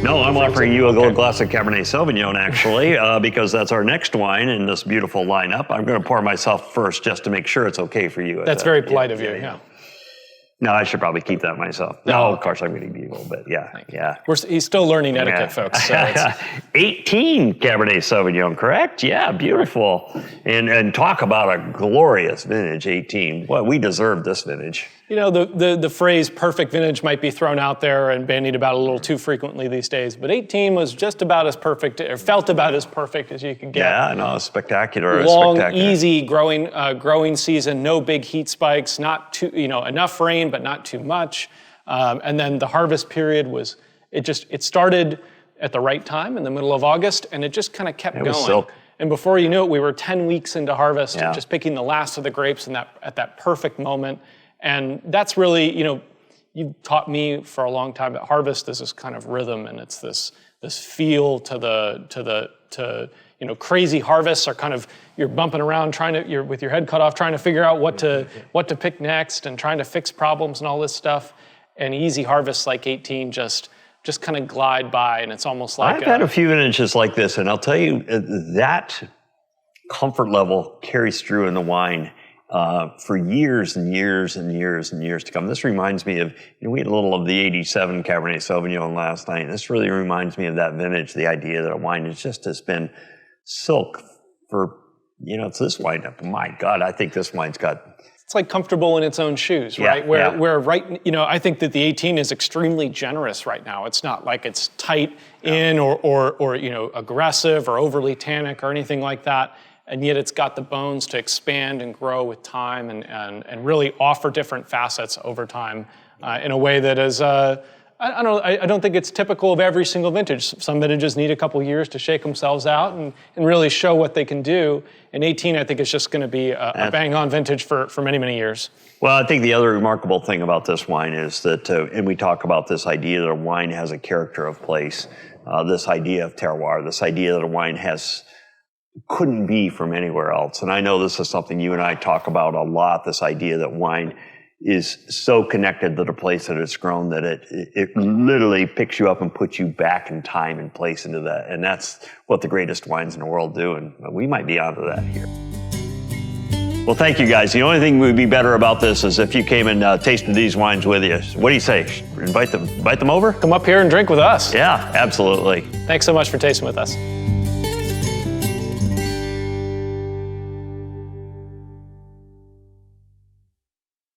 No, I'm offering you a little glass of Cabernet Sauvignon, actually, because that's our next wine in this beautiful lineup. I'm going to pour myself first just to make sure it's okay for you. That's very polite of you, yeah. No, I should probably keep that myself. No, of course I'm going to give you a little bit. Yeah. He's still learning etiquette, folks. So 18 Cabernet Sauvignon, correct? Yeah, beautiful. And talk about a glorious vintage, 18. Well, we deserve this vintage. You know, the phrase perfect vintage might be thrown out there and bandied about a little too frequently these days, but 18 was just about as perfect, or felt about as perfect as you could get. Yeah, no, spectacular. Long, easy growing season, no big heat spikes, not too, enough rain, but not too much. And then the harvest period it started at the right time in the middle of August, and it just kind of kept going. Silk. And before you knew it, we were 10 weeks into harvest, and just picking the last of the grapes at that perfect moment. And that's really, you've taught me for a long time that harvest is this kind of rhythm, and it's this feel to crazy harvests are kind of, you're bumping around you're with your head cut off, trying to figure out what to pick next and trying to fix problems and all this stuff. And easy harvests like 18 just kind of glide by, and it's almost like I've had a few vintages like this, and I'll tell you that comfort level carries through in the wine for years and years and years and years to come. This reminds me of, we had a little of the 87 Cabernet Sauvignon last night. This really reminds me of that vintage, the idea that a wine has been silk for, it's this wine. My God, I think this wine's got... It's like comfortable in its own shoes, right? Where I think that the 18 is extremely generous right now. It's not like it's tight in or aggressive or overly tannic or anything like that. And yet it's got the bones to expand and grow with time and really offer different facets over time in a way that is, I don't think it's typical of every single vintage. Some vintages need a couple years to shake themselves out and really show what they can do. And 18, I think, is just going to be a bang-on vintage for many, many years. Well, I think the other remarkable thing about this wine is that, and we talk about this idea that a wine has a character of place, this idea of terroir, this idea that a wine couldn't be from anywhere else. And I know this is something you and I talk about a lot, this idea that wine is so connected to the place that it's grown that it literally picks you up and puts you back in time and place into that. And that's what the greatest wines in the world do. And we might be onto that here. Well, thank you guys. The only thing would be better about this is if you came and tasted these wines with you. What do you say? Invite them over? Come up here and drink with us. Yeah, absolutely. Thanks so much for tasting with us.